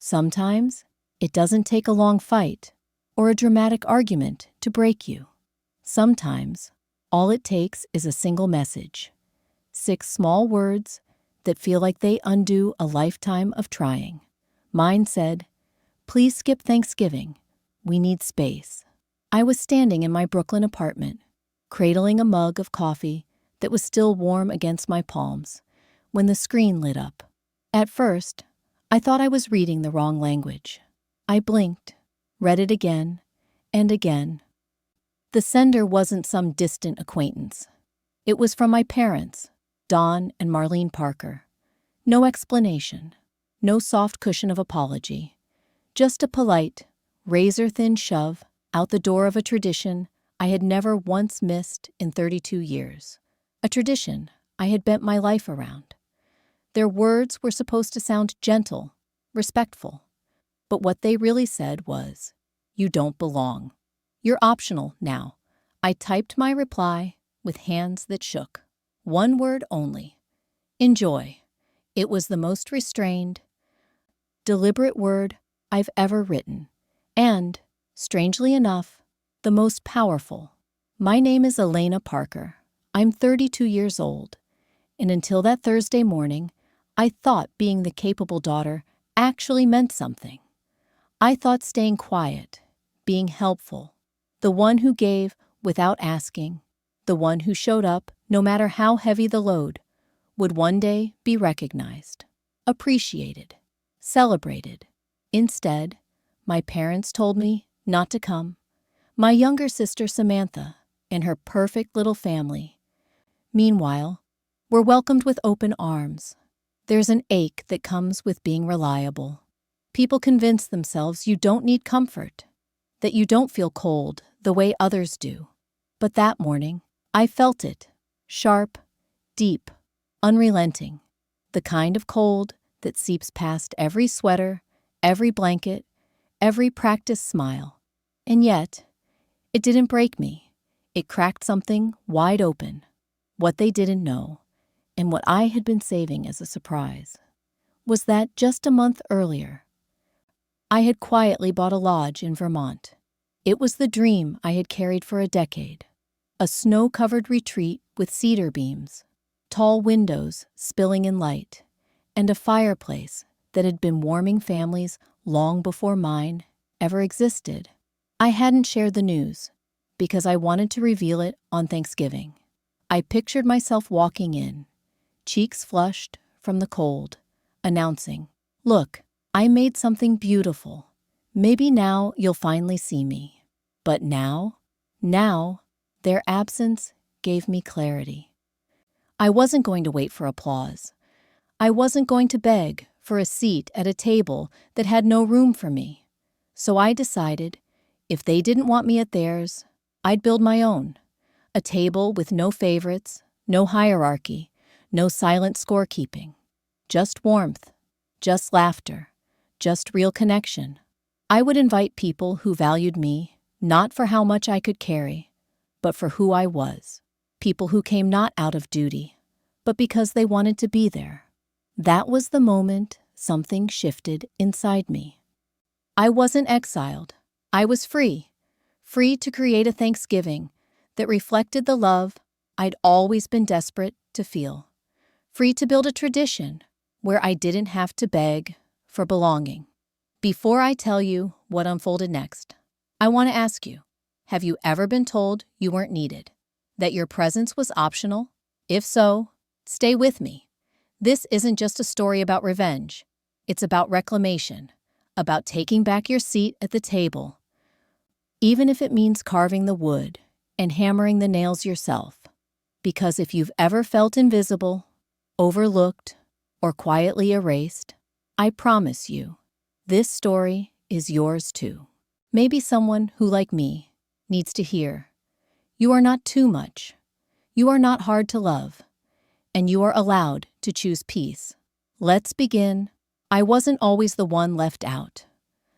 Sometimes it doesn't take a long fight or a dramatic argument to break you. Sometimes all it takes is a single message, 6 small words that feel like they undo a lifetime of trying. Mine said, "Please skip Thanksgiving. We need space." I was standing in my Brooklyn apartment, cradling a mug of coffee that was still warm against my palms, when the screen lit up. At first, I thought I was reading the wrong language. I blinked, read it again, and again. The sender wasn't some distant acquaintance. It was from my parents, Don and Marlene Parker. No explanation, no soft cushion of apology, just a polite, razor-thin shove out the door of a tradition I had never once missed in 32 years, a tradition I had bent my life around. Their words were supposed to sound gentle, respectful, but what they really said was, "You don't belong. You're optional now." I typed my reply with hands that shook. One word only. Enjoy. It was the most restrained, deliberate word I've ever written. And, strangely enough, the most powerful. My name is Elena Parker. I'm 32 years old. And until that Thursday morning, I thought being the capable daughter actually meant something. I thought staying quiet, being helpful, the one who gave without asking, the one who showed up no matter how heavy the load, would one day be recognized, appreciated, celebrated. Instead, my parents told me not to come. My younger sister Samantha and her perfect little family, meanwhile, were welcomed with open arms. There's an ache that comes with being reliable. People convince themselves you don't need comfort, that you don't feel cold the way others do. But that morning, I felt it, sharp, deep, unrelenting, the kind of cold that seeps past every sweater, every blanket, every practiced smile. And yet, it didn't break me. It cracked something wide open, what they didn't know, and what I had been saving as a surprise, was that just a month earlier, I had quietly bought a lodge in Vermont. It was the dream I had carried for a decade, a snow-covered retreat with cedar beams, tall windows spilling in light, and a fireplace that had been warming families long before mine ever existed. I hadn't shared the news because I wanted to reveal it on Thanksgiving. I pictured myself walking in, cheeks flushed from the cold, announcing, "Look, I made something beautiful. Maybe now you'll finally see me." But now, their absence gave me clarity. I wasn't going to wait for applause. I wasn't going to beg for a seat at a table that had no room for me. So I decided, if they didn't want me at theirs, I'd build my own. A table with no favorites, no hierarchy, no silent scorekeeping. Just warmth, just laughter, just real connection. I would invite people who valued me, not for how much I could carry, but for who I was. People who came not out of duty, but because they wanted to be there. That was the moment something shifted inside me. I wasn't exiled. I was free to create a Thanksgiving that reflected the love I'd always been desperate to feel. Free to build a tradition where I didn't have to beg for belonging. Before I tell you what unfolded next, I want to ask you, have you ever been told you weren't needed? That your presence was optional? If so, stay with me. This isn't just a story about revenge. It's about reclamation, about taking back your seat at the table, even if it means carving the wood and hammering the nails yourself. Because if you've ever felt invisible, overlooked, or quietly erased, I promise you, this story is yours too. Maybe someone who, like me, needs to hear, you are not too much, you are not hard to love, and you are allowed to choose peace. Let's begin. I wasn't always the one left out.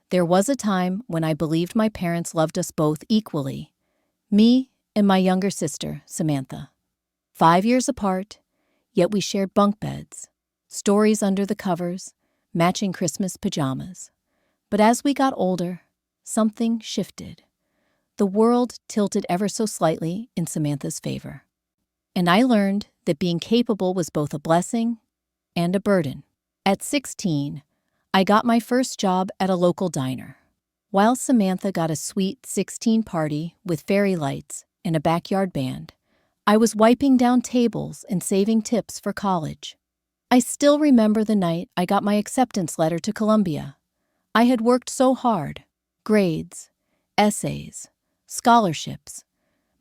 There was a time when I believed my parents loved us both equally, me and my younger sister, Samantha. 5 years apart, yet we shared bunk beds, stories under the covers, matching Christmas pajamas. But as we got older, something shifted. The world tilted ever so slightly in Samantha's favor. And I learned that being capable was both a blessing and a burden. At 16, I got my first job at a local diner. While Samantha got a sweet 16 party with fairy lights and a backyard band, I was wiping down tables and saving tips for college. I still remember the night I got my acceptance letter to Columbia. I had worked so hard. Grades, essays, scholarships.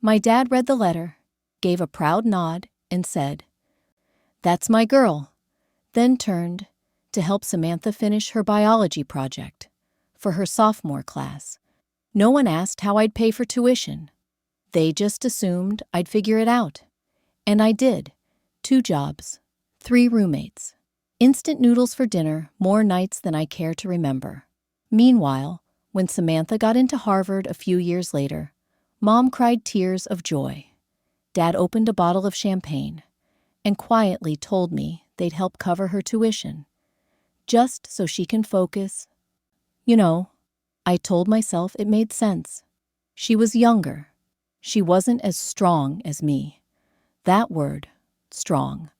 My dad read the letter, gave a proud nod, and said, "That's my girl," then turned to help Samantha finish her biology project for her sophomore class. No one asked how I'd pay for tuition. They just assumed I'd figure it out. And I did. 2 jobs, 3 roommates. Instant noodles for dinner more nights than I care to remember. Meanwhile, when Samantha got into Harvard a few years later, Mom cried tears of joy. Dad opened a bottle of champagne and quietly told me they'd help cover her tuition, just so she can focus. You know, I told myself it made sense. She was younger. She wasn't as strong as me. That word, strong,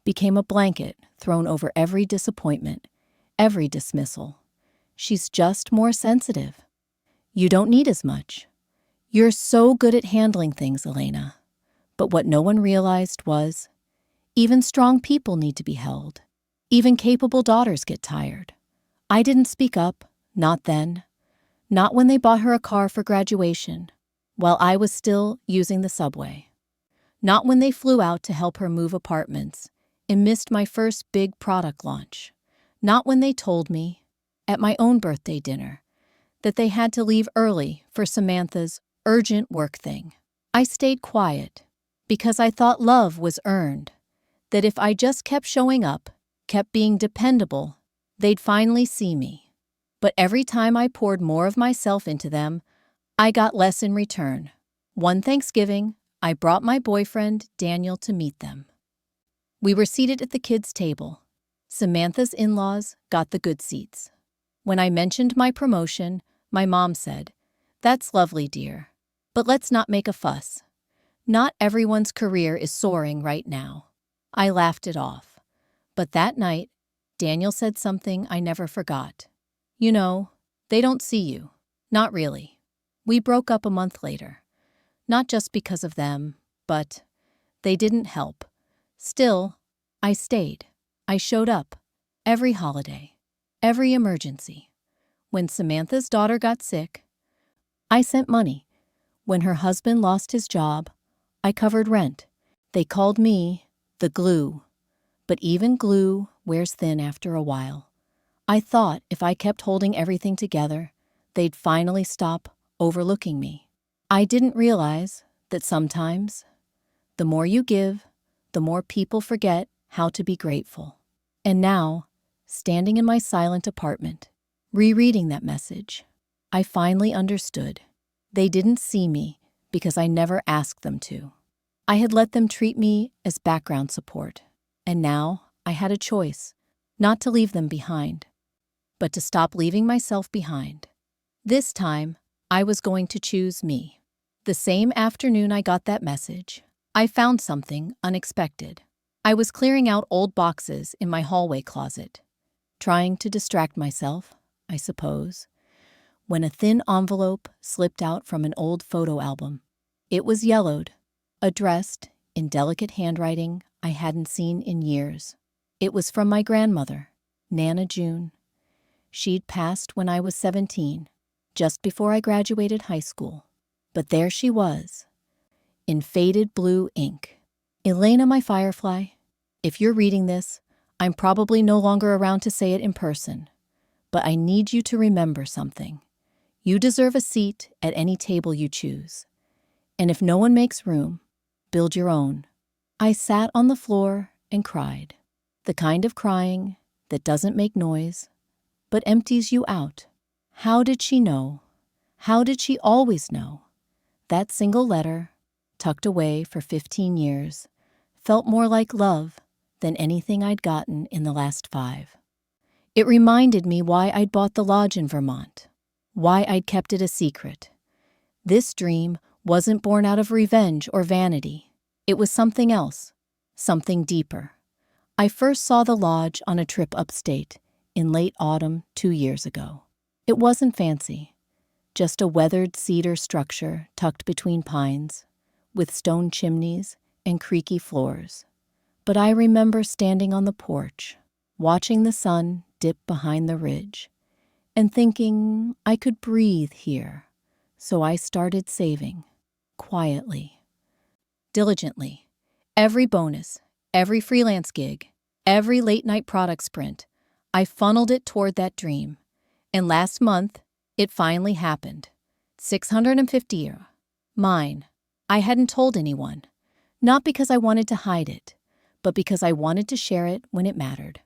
became a blanket thrown over every disappointment, every dismissal. She's just more sensitive. You don't need as much. You're so good at handling things, Elena. But what no one realized was, even strong people need to be held. Even capable daughters get tired. I didn't speak up, not then. Not when they bought her a car for graduation, while I was still using the subway. Not when they flew out to help her move apartments and missed my first big product launch. Not when they told me, at my own birthday dinner, that they had to leave early for Samantha's urgent work thing. I stayed quiet because I thought love was earned, that if I just kept showing up, kept being dependable, they'd finally see me. But every time I poured more of myself into them, I got less in return. One Thanksgiving, I brought my boyfriend, Daniel, to meet them. We were seated at the kids' table. Samantha's in-laws got the good seats. When I mentioned my promotion, my mom said, "That's lovely, dear, but let's not make a fuss. Not everyone's career is soaring right now." I laughed it off. But that night, Daniel said something I never forgot. "You know, they don't see you. Not really." We broke up a month later. Not just because of them, but they didn't help. Still, I stayed. I showed up. Every holiday. Every emergency. When Samantha's daughter got sick, I sent money. When her husband lost his job, I covered rent. They called me the glue. But even glue wears thin after a while. I thought if I kept holding everything together, they'd finally stop overlooking me. I didn't realize that sometimes, the more you give, the more people forget how to be grateful. And now, standing in my silent apartment, rereading that message, I finally understood. They didn't see me because I never asked them to. I had let them treat me as background support. And now I had a choice, not to leave them behind, but to stop leaving myself behind. This time, I was going to choose me. The same afternoon I got that message, I found something unexpected. I was clearing out old boxes in my hallway closet, trying to distract myself, I suppose, when a thin envelope slipped out from an old photo album. It was yellowed, addressed in delicate handwriting I hadn't seen in years. It was from my grandmother, Nana June. She'd passed when I was 17, just before I graduated high school. But there she was, in faded blue ink. "Elena, my firefly, if you're reading this, I'm probably no longer around to say it in person, but I need you to remember something. You deserve a seat at any table you choose. And if no one makes room, build your own." I sat on the floor and cried. The kind of crying that doesn't make noise, but empties you out. How did she know? How did she always know? That single letter, tucked away for 15 years, felt more like love than anything I'd gotten in the last 5. It reminded me why I'd bought the lodge in Vermont, why I'd kept it a secret. This dream wasn't born out of revenge or vanity. It was something else, something deeper. I first saw the lodge on a trip upstate in late autumn 2 years ago. It wasn't fancy, just a weathered cedar structure tucked between pines, with stone chimneys and creaky floors. But I remember standing on the porch, watching the sun dip behind the ridge, and thinking I could breathe here. So I started saving, quietly, diligently. Every bonus, every freelance gig, every late-night product sprint, I funneled it toward that dream. And last month, it finally happened. 650 euro. Mine. I hadn't told anyone. Not because I wanted to hide it, but because I wanted to share it when it mattered.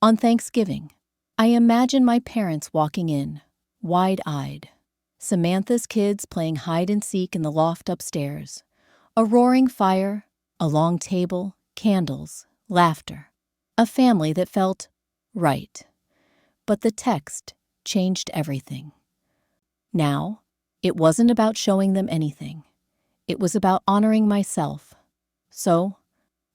On Thanksgiving, I imagined my parents walking in, wide-eyed. Samantha's kids playing hide-and-seek in the loft upstairs. A roaring fire, a long table, candles, laughter. A family that felt right. But the text changed everything. Now, it wasn't about showing them anything. It was about honoring myself. So,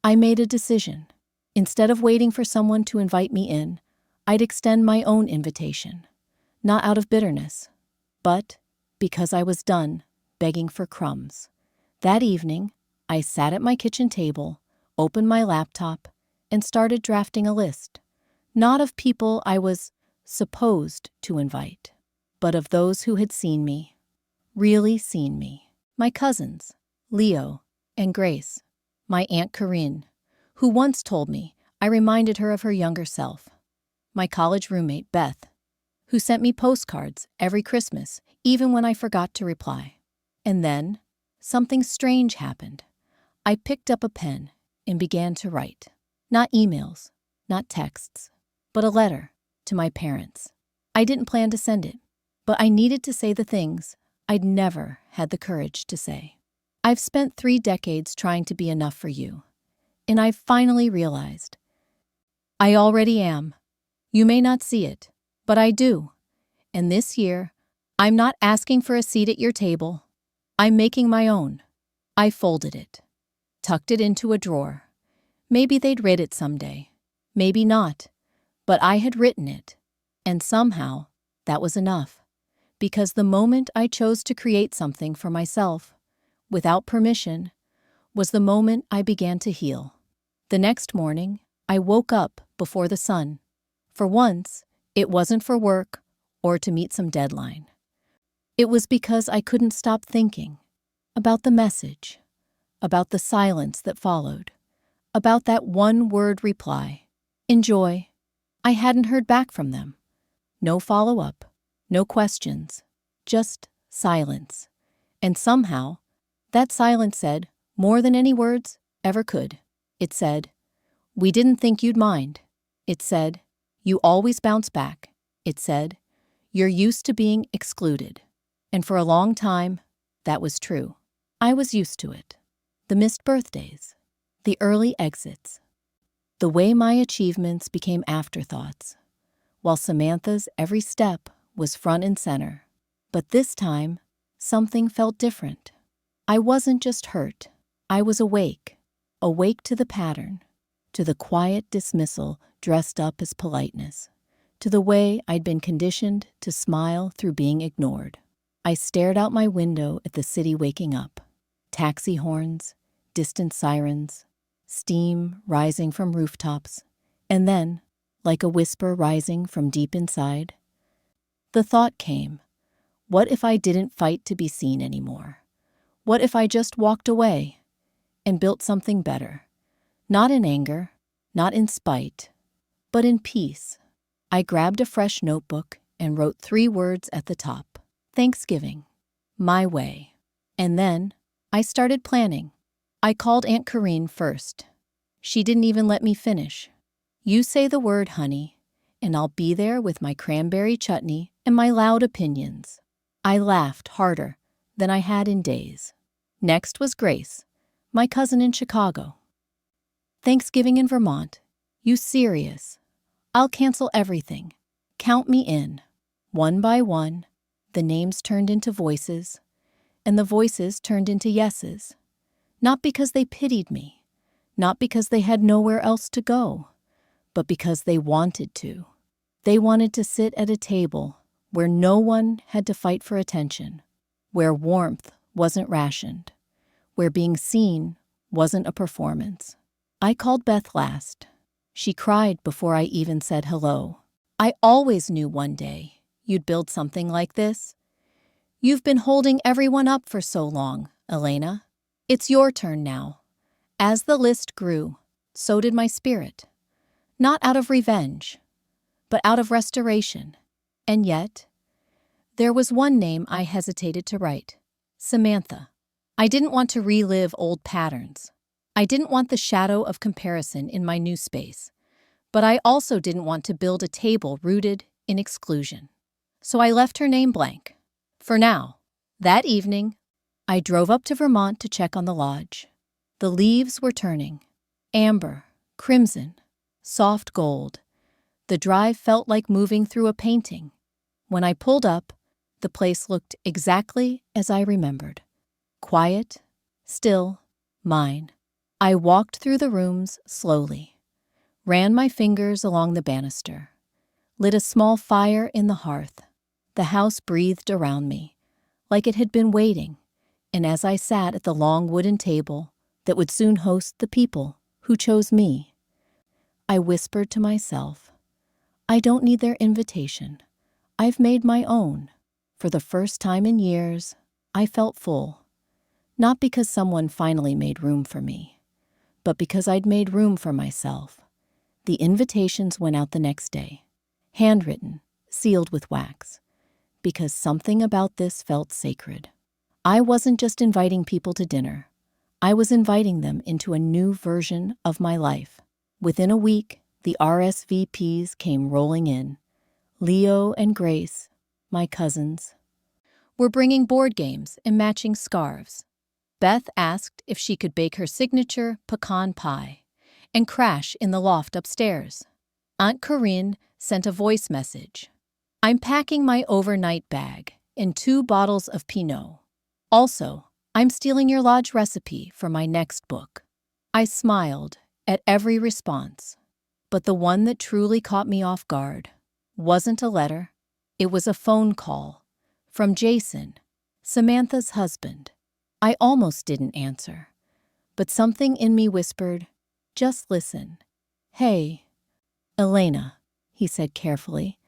I made a decision. Instead of waiting for someone to invite me in, I'd extend my own invitation. Not out of bitterness, but because I was done begging for crumbs. That evening, I sat at my kitchen table, opened my laptop, and started drafting a list. Not of people I was supposed to invite, but of those who had seen me, really seen me. My cousins, Leo and Grace. My Aunt Corinne, who once told me I reminded her of her younger self. My college roommate, Beth, who sent me postcards every Christmas, even when I forgot to reply. And then, something strange happened. I picked up a pen and began to write. Not emails, not texts, but a letter to my parents. I didn't plan to send it, but I needed to say the things I'd never had the courage to say. I've spent 3 decades trying to be enough for you, and I've finally realized I already am. You may not see it, but I do. And this year, I'm not asking for a seat at your table. I'm making my own. I folded it, tucked it into a drawer. Maybe they'd read it someday, maybe not, but I had written it, and somehow that was enough, because the moment I chose to create something for myself, without permission, was the moment I began to heal. The next morning, I woke up before the sun. For once, it wasn't for work or to meet some deadline. It was because I couldn't stop thinking about the message, about the silence that followed, about that one-word reply, enjoy. I hadn't heard back from them. No follow-up, no questions, just silence. And somehow, that silence said more than any words ever could. It said, "We didn't think you'd mind." It said, "You always bounce back." It said, "You're used to being excluded." And for a long time, that was true. I was used to it. The missed birthdays, the early exits, the way my achievements became afterthoughts, while Samantha's every step was front and center. But this time, something felt different. I wasn't just hurt. I was awake to the pattern, to the quiet dismissal dressed up as politeness, to the way I'd been conditioned to smile through being ignored. I stared out my window at the city waking up. Taxi horns, distant sirens, steam rising from rooftops, and then, like a whisper rising from deep inside, the thought came, what if I didn't fight to be seen anymore? What if I just walked away and built something better? Not in anger, not in spite, but in peace. I grabbed a fresh notebook and wrote 3 words at the top. Thanksgiving. My way. And then I started planning. I called Aunt Corinne first. She didn't even let me finish. "You say the word, honey, and I'll be there with my cranberry chutney and my loud opinions." I laughed harder than I had in days. Next was Grace, my cousin in Chicago. "Thanksgiving in Vermont? You serious?" I'll cancel everything. Count me in. One by one, the names turned into voices, and the voices turned into yeses. Not because they pitied me, not because they had nowhere else to go, but because they wanted to. They wanted to sit at a table where no one had to fight for attention, where warmth wasn't rationed, where being seen wasn't a performance. I called Beth last. She cried before I even said hello. I always knew one day you'd build something like this. You've been holding everyone up for so long, Elena. It's your turn now. As the list grew, so did my spirit. Not out of revenge, but out of restoration. And yet, there was one name I hesitated to write. Samantha. I didn't want to relive old patterns. I didn't want the shadow of comparison in my new space. But I also didn't want to build a table rooted in exclusion. So I left her name blank. For now. That evening, I drove up to Vermont to check on the lodge. The leaves were turning. Amber, crimson, soft gold. The drive felt like moving through a painting. When I pulled up, the place looked exactly as I remembered. Quiet, still, mine. I walked through the rooms slowly, ran my fingers along the banister, lit a small fire in the hearth. The house breathed around me, like it had been waiting, and as I sat at the long wooden table that would soon host the people who chose me, I whispered to myself, I don't need their invitation. I've made my own. For the first time in years, I felt full. Not because someone finally made room for me, but because I'd made room for myself. The invitations went out the next day, handwritten, sealed with wax, because something about this felt sacred. I wasn't just inviting people to dinner. I was inviting them into a new version of my life. Within a week, the RSVPs came rolling in. Leo and Grace, my cousins, were bringing board games and matching scarves. Beth asked if she could bake her signature pecan pie and crash in the loft upstairs. Aunt Corinne sent a voice message. I'm packing my overnight bag and 2 bottles of Pinot. Also, I'm stealing your lodge recipe for my next book. I smiled at every response, but the one that truly caught me off guard wasn't a letter. It was a phone call from Jason, Samantha's husband. I almost didn't answer, but something in me whispered, just listen. Hey, Elena, he said carefully,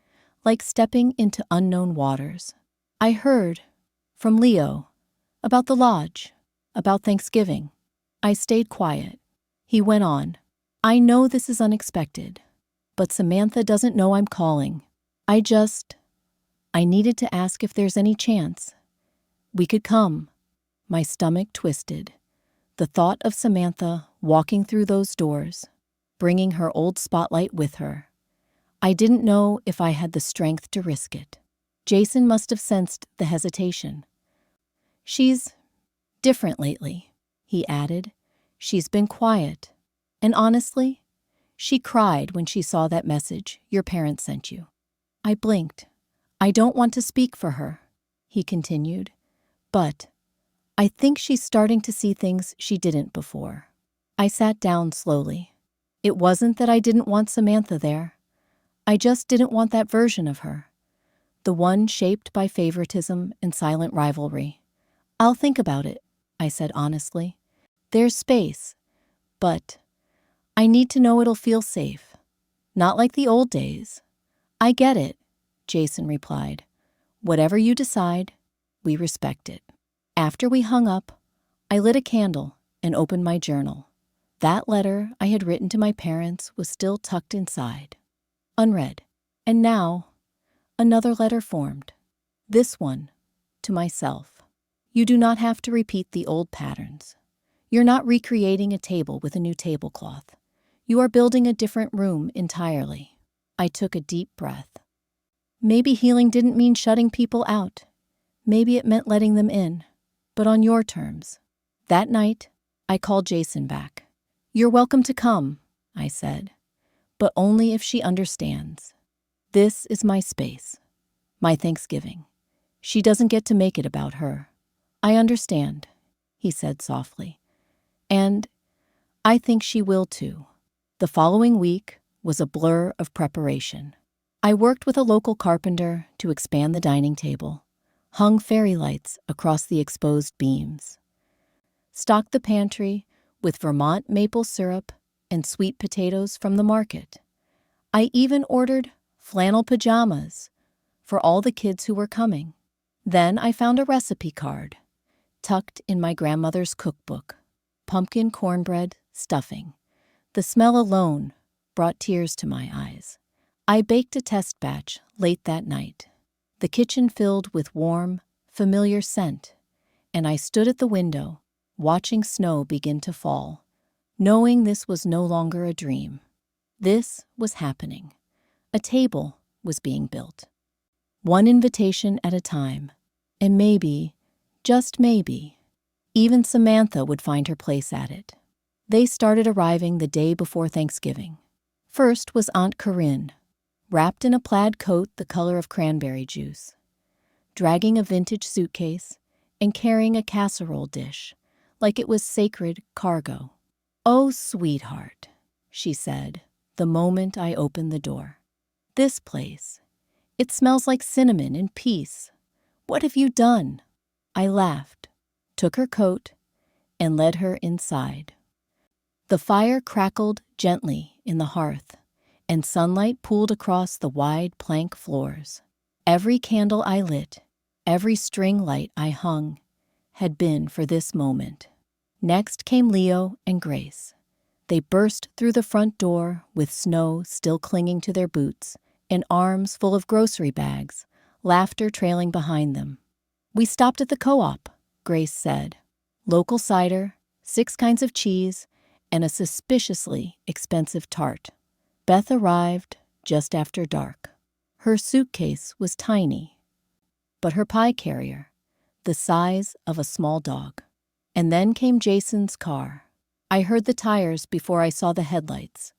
like stepping into unknown waters. I heard from Leo about the lodge, about Thanksgiving. I stayed quiet. He went on. I know this is unexpected, but Samantha doesn't know I'm calling. I needed to ask if there's any chance we could come. My stomach twisted. The thought of Samantha walking through those doors, bringing her old spotlight with her. I didn't know if I had the strength to risk it. Jason must have sensed the hesitation. She's different lately, he added. She's been quiet. And honestly, she cried when she saw that message your parents sent you. I blinked. I don't want to speak for her, he continued, but I think she's starting to see things she didn't before. I sat down slowly. It wasn't that I didn't want Samantha there. I just didn't want that version of her, the one shaped by favoritism and silent rivalry. I'll think about it, I said honestly. There's space, but I need to know it'll feel safe. Not like the old days. I get it, Jason replied. Whatever you decide, we respect it. After we hung up, I lit a candle and opened my journal. That letter I had written to my parents was still tucked inside, unread. And now, another letter formed. This one, to myself. You do not have to repeat the old patterns. You're not recreating a table with a new tablecloth. You are building a different room entirely. I took a deep breath. Maybe healing didn't mean shutting people out. Maybe it meant letting them in, but on your terms. That night, I called Jason back. You're welcome to come, I said. but only if she understands. This is my space, my Thanksgiving. She doesn't get to make it about her. I understand, he said softly. And I think she will too. The following week was a blur of preparation. I worked with a local carpenter to expand the dining table, hung fairy lights across the exposed beams, stocked the pantry with Vermont maple syrup and sweet potatoes from the market. I even ordered flannel pajamas for all the kids who were coming. Then I found a recipe card, tucked in my grandmother's cookbook. Pumpkin cornbread stuffing. The smell alone brought tears to my eyes. I baked a test batch late that night, the kitchen filled with warm, familiar scent, and I stood at the window, watching snow begin to fall, knowing this was no longer a dream. This was happening. A table was being built. One invitation at a time, and maybe, just maybe, even Samantha would find her place at it. They started arriving the day before Thanksgiving. First was Aunt Corinne, wrapped in a plaid coat the color of cranberry juice, dragging a vintage suitcase and carrying a casserole dish like it was sacred cargo. "Oh, sweetheart," she said the moment I opened the door. "This place, it smells like cinnamon and peace. What have you done?" I laughed, took her coat, and led her inside. The fire crackled gently in the hearth, and sunlight pooled across the wide plank floors. Every candle I lit, every string light I hung, had been for this moment. Next came Leo and Grace. They burst through the front door with snow still clinging to their boots and arms full of grocery bags, laughter trailing behind them. "We stopped at the co-op," Grace said. "Local cider, 6 kinds of cheese, and a suspiciously expensive tart." Beth arrived just after dark. Her suitcase was tiny, but her pie carrier, the size of a small dog. And then came Jason's car. I heard the tires before I saw the headlights,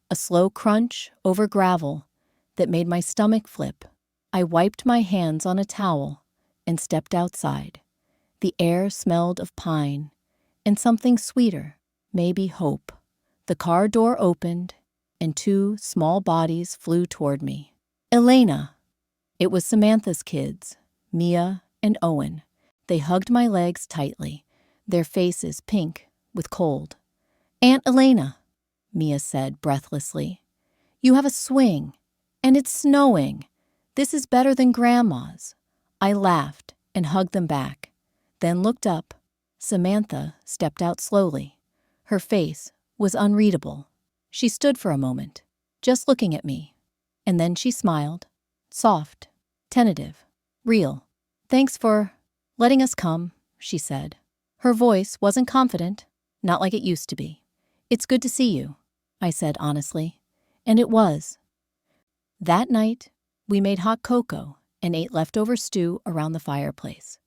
a slow crunch over gravel that made my stomach flip. I wiped my hands on a towel and stepped outside. The air smelled of pine and something sweeter, maybe hope. The car door opened and 2 small bodies flew toward me. "Elena!" It was Samantha's kids, Mia and Owen. They hugged my legs tightly, their faces pink with cold. "Aunt Elena," Mia said breathlessly, "you have a swing, and it's snowing. This is better than Grandma's." I laughed and hugged them back, then looked up. Samantha stepped out slowly. Her face was unreadable. She stood for a moment, just looking at me, and then she smiled, soft, tentative, real. "Thanks for letting us come," she said. Her voice wasn't confident, not like it used to be. "It's good to see you," I said honestly, and it was. That night, we made hot cocoa and ate leftover stew around the fireplace.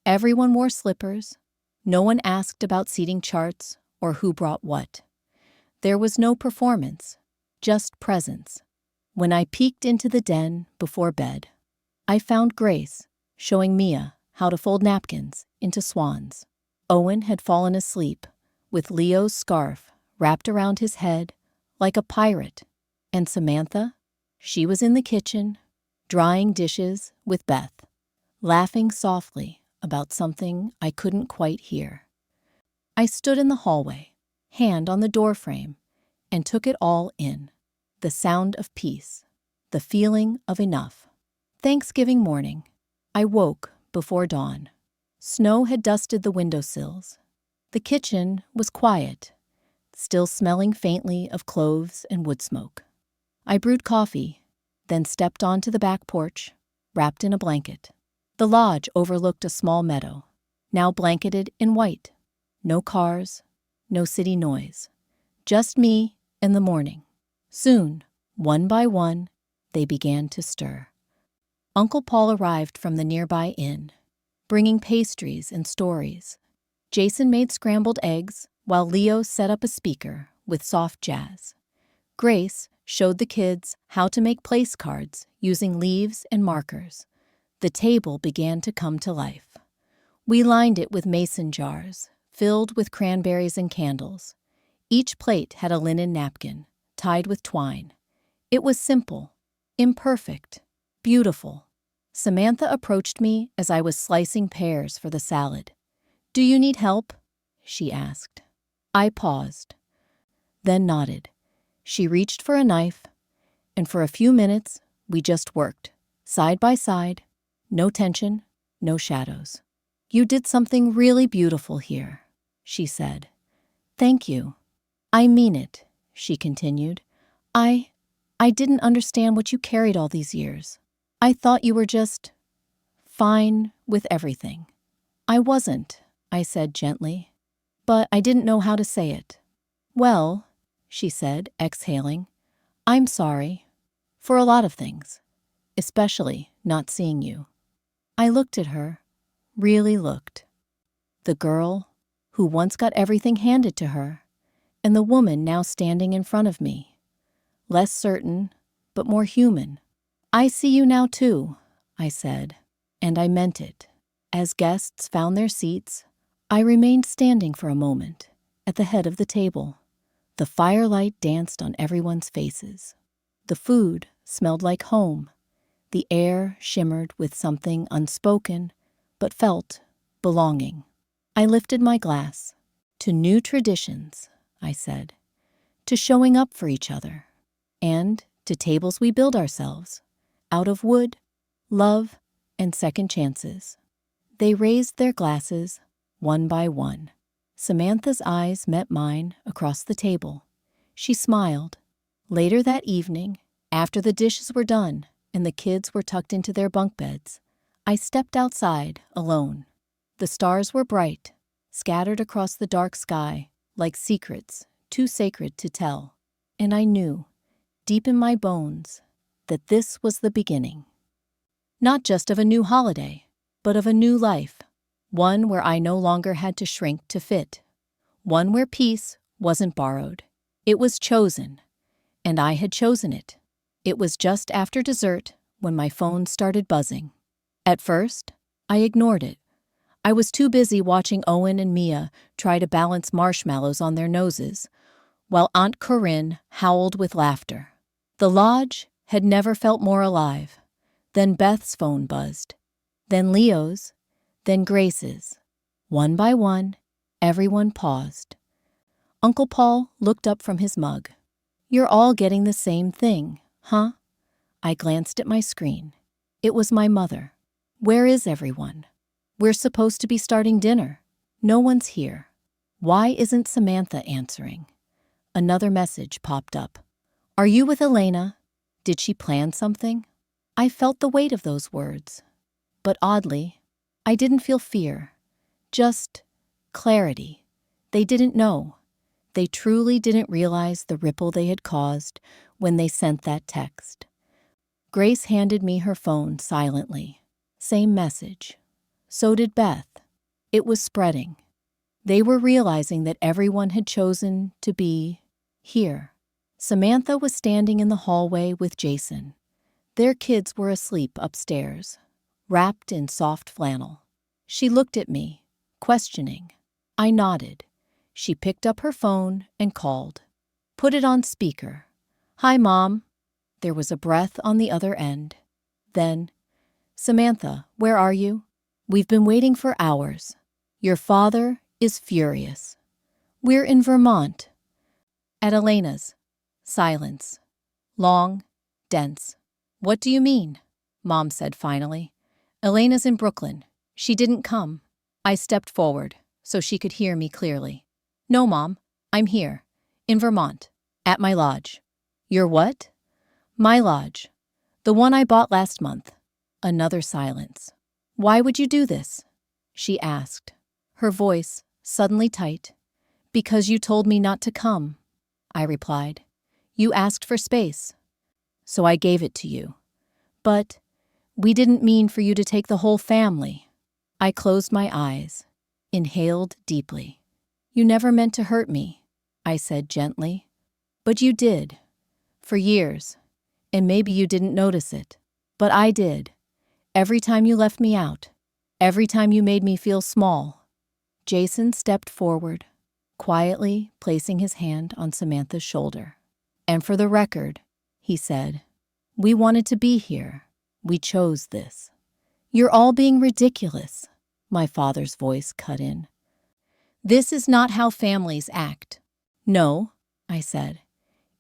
Everyone wore slippers. No one asked about seating charts or who brought what. There was no performance, just presence. When I peeked into the den before bed, I found Grace showing Mia how to fold napkins into swans. Owen had fallen asleep with Leo's scarf wrapped around his head like a pirate. And Samantha, she was in the kitchen, drying dishes with Beth, laughing softly about something I couldn't quite hear. I stood in the hallway, hand on the doorframe, and took it all in. The sound of peace, the feeling of enough. Thanksgiving morning, I woke before dawn. Snow had dusted the windowsills. The kitchen was quiet, still smelling faintly of cloves and wood smoke. I brewed coffee, then stepped onto the back porch, wrapped in a blanket. The lodge overlooked a small meadow, now blanketed in white. No cars, no city noise. Just me and the morning. Soon, one by one, they began to stir. Uncle Paul arrived from the nearby inn, bringing pastries and stories. Jason made scrambled eggs, while Leo set up a speaker with soft jazz. Grace showed the kids how to make place cards using leaves and markers. The table began to come to life. We lined it with mason jars, filled with cranberries and candles. Each plate had a linen napkin, tied with twine. It was simple, imperfect, beautiful. Samantha approached me as I was slicing pears for the salad. "Do you need help?" she asked. I paused, then nodded. She reached for a knife, and for a few minutes, we just worked, side by side, no tension, no shadows. "You did something really beautiful here," she said. "Thank you." "I mean it," she continued. I didn't understand what you carried all these years. I thought you were just fine with everything." "I wasn't," I said gently, "but I didn't know how to say it." "Well," she said, exhaling, "I'm sorry for a lot of things, especially not seeing you." I looked at her, really looked. The girl who once got everything handed to her, and the woman now standing in front of me. Less certain, but more human. "I see you now too," I said, and I meant it. As guests found their seats, I remained standing for a moment at the head of the table. The firelight danced on everyone's faces. The food smelled like home. The air shimmered with something unspoken, but felt belonging. I lifted my glass. "To new traditions," I said. "To showing up for each other. And to tables we build ourselves, out of wood, love, and second chances." They raised their glasses, one by one. Samantha's eyes met mine across the table. She smiled. Later that evening, after the dishes were done and the kids were tucked into their bunk beds, I stepped outside alone. The stars were bright, scattered across the dark sky like secrets too sacred to tell. And I knew, deep in my bones, that this was the beginning. Not just of a new holiday, but of a new life. One where I no longer had to shrink to fit. One where peace wasn't borrowed. It was chosen, and I had chosen it. It was just after dessert when my phone started buzzing. At first, I ignored it. I was too busy watching Owen and Mia try to balance marshmallows on their noses, while Aunt Corinne howled with laughter. The lodge had never felt more alive. Then Beth's phone buzzed. Then Leo's. Then Grace's. One by one, everyone paused. Uncle Paul looked up from his mug. "You're all getting the same thing, huh?" I glanced at my screen. It was my mother. "Where is everyone? We're supposed to be starting dinner. No one's here. Why isn't Samantha answering?" Another message popped up. "Are you with Elena? Did she plan something?" I felt the weight of those words. But oddly, I didn't feel fear. Just clarity. They didn't know. They truly didn't realize the ripple they had caused when they sent that text. Grace handed me her phone silently. Same message. So did Beth. It was spreading. They were realizing that everyone had chosen to be here. Samantha was standing in the hallway with Jason. Their kids were asleep upstairs, wrapped in soft flannel. She looked at me, questioning. I nodded. She picked up her phone and called. "Put it on speaker." "Hi, Mom." There was a breath on the other end. Then, "Samantha, where are you? We've been waiting for hours. Your father is furious. We're in Vermont." At Elena's. Silence. Long, dense. "What do you mean?" Mom said finally. "Elena's in Brooklyn. She didn't come." I stepped forward so she could hear me clearly. "No, Mom, I'm here, in Vermont, at my lodge." "Your what?" "My lodge. The one I bought last month." Another silence. "Why would you do this?" she asked, her voice suddenly tight. "Because you told me not to come," I replied. "You asked for space, so I gave it to you. But we didn't mean for you to take the whole family." I closed my eyes, inhaled deeply. "You never meant to hurt me," I said gently. "But you did. For years. And maybe you didn't notice it. But I did. Every time you left me out. Every time you made me feel small. Jason stepped forward, quietly placing his hand on Samantha's shoulder. And for the record, he said, we wanted to be here. We chose this. You're all being ridiculous, my father's voice cut in. This is not how families act. No, I said.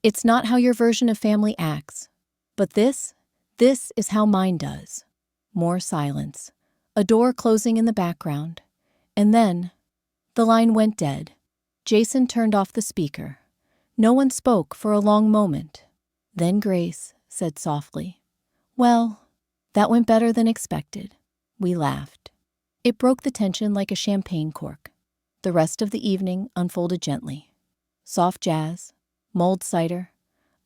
It's not how your version of family acts. But this is how mine does. More silence, a door closing in the background, and then the line went dead. Jason turned off the speaker. No one spoke for a long moment. Then Grace said softly, well, that went better than expected. We laughed. It broke the tension like a champagne cork. The rest of the evening unfolded gently. Soft jazz, mulled cider,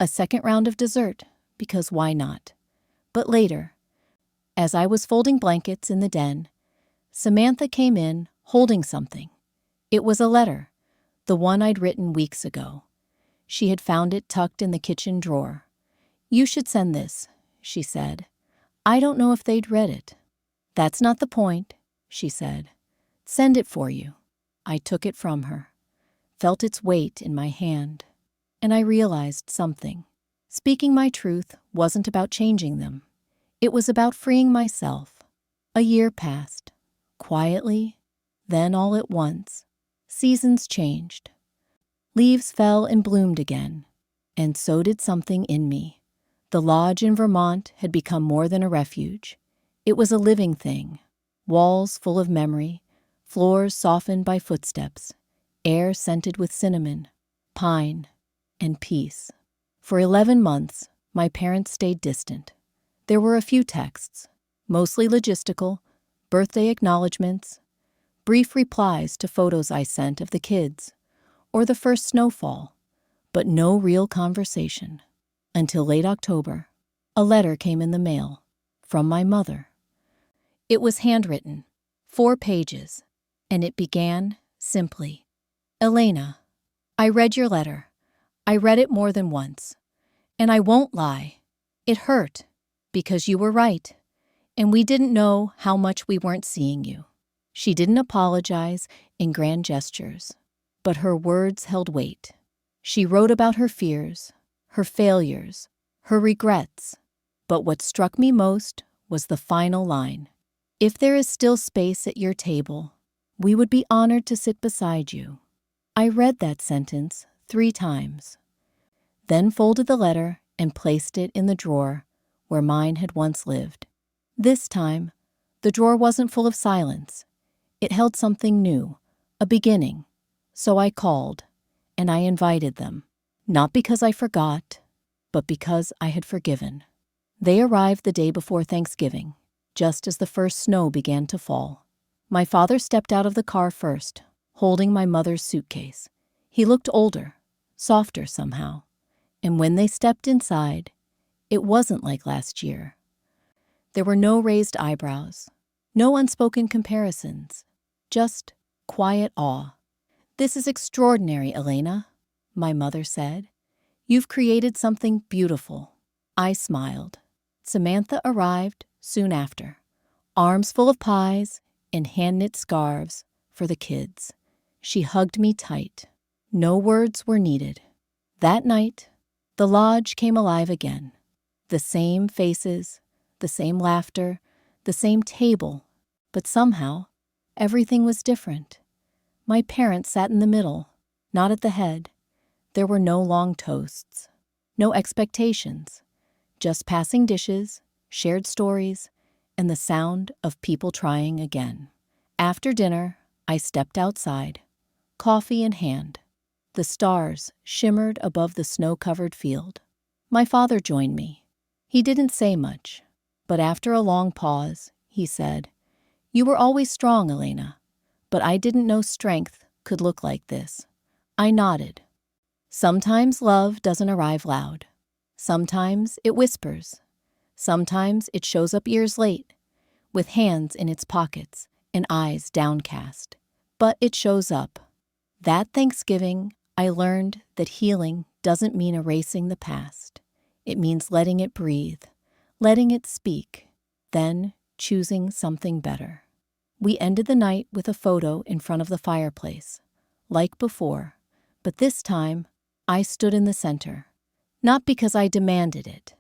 a second round of dessert, because why not? But later, as I was folding blankets in the den, Samantha came in holding something. It was a letter, the one I'd written weeks ago. She had found it tucked in the kitchen drawer. You should send this, she said. I don't know if they'd read it. That's not the point, she said. Send it for you. I took it from her, felt its weight in my hand, and I realized something. Speaking my truth wasn't about changing them. It was about freeing myself. A year passed, quietly, then all at once. Seasons changed. Leaves fell and bloomed again, and so did something in me. The lodge in Vermont had become more than a refuge. It was a living thing. Walls full of memory, floors softened by footsteps, air scented with cinnamon, pine, and peace. For 11 months, my parents stayed distant. There were a few texts, mostly logistical, birthday acknowledgments, brief replies to photos I sent of the kids, or the first snowfall, but no real conversation. Until late October, a letter came in the mail from my mother. It was handwritten, 4 pages, and it began simply, Elena, I read your letter. I read it more than once. And I won't lie. It hurt, because you were right, and we didn't know how much we weren't seeing you. She didn't apologize in grand gestures, but her words held weight. She wrote about her fears, her failures, her regrets. But what struck me most was the final line. If there is still space at your table, we would be honored to sit beside you. I read that sentence 3 times, then folded the letter and placed it in the drawer where mine had once lived. This time, the drawer wasn't full of silence. It held something new, a beginning. So I called, and I invited them, not because I forgot, but because I had forgiven. They arrived the day before Thanksgiving, just as the first snow began to fall. My father stepped out of the car first, holding my mother's suitcase. He looked older, softer somehow. And when they stepped inside, it wasn't like last year. There were no raised eyebrows, no unspoken comparisons, just quiet awe. This is extraordinary, Elena, my mother said. You've created something beautiful. I smiled. Samantha arrived soon after, arms full of pies and hand-knit scarves for the kids. She hugged me tight. No words were needed. That night, the lodge came alive again. The same faces, the same laughter, the same table, but somehow, everything was different. My parents sat in the middle, not at the head. There were no long toasts, no expectations, just passing dishes, shared stories, and the sound of people trying again. After dinner, I stepped outside, coffee in hand. The stars shimmered above the snow-covered field. My father joined me. He didn't say much, but after a long pause, he said, You were always strong, Elena, but I didn't know strength could look like this. I nodded. Sometimes love doesn't arrive loud. Sometimes it whispers. Sometimes it shows up years late, with hands in its pockets and eyes downcast. But it shows up. That Thanksgiving, I learned that healing doesn't mean erasing the past. It means letting it breathe, letting it speak, then choosing something better. We ended the night with a photo in front of the fireplace, like before, but this time I stood in the center, not because I demanded it,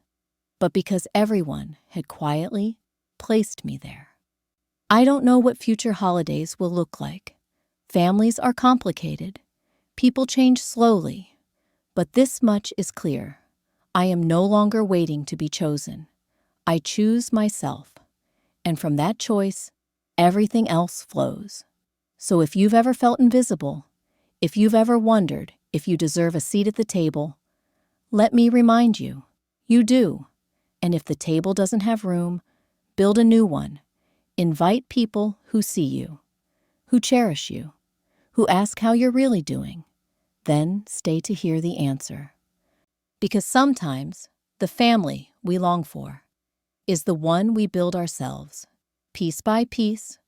but because everyone had quietly placed me there. I don't know what future holidays will look like. Families are complicated. People change slowly. But this much is clear. I am no longer waiting to be chosen. I choose myself. And from that choice, everything else flows. So if you've ever felt invisible, if you've ever wondered if you deserve a seat at the table, let me remind you, you do. And if the table doesn't have room, build a new one. Invite people who see you, who cherish you, who ask how you're really doing. Then stay to hear the answer. Because sometimes the family we long for is the one we build ourselves, piece by piece,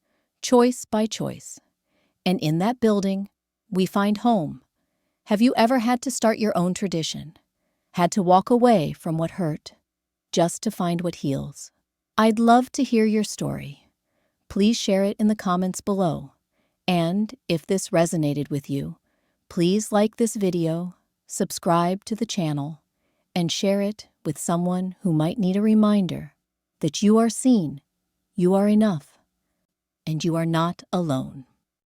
choice by choice. And in that building, we find home. Have you ever had to start your own tradition? Had to walk away from what hurt, just to find what heals? I'd love to hear your story. Please share it in the comments below. And if this resonated with you, please like this video, subscribe to the channel, and share it with someone who might need a reminder that you are seen, you are enough, and you are not alone.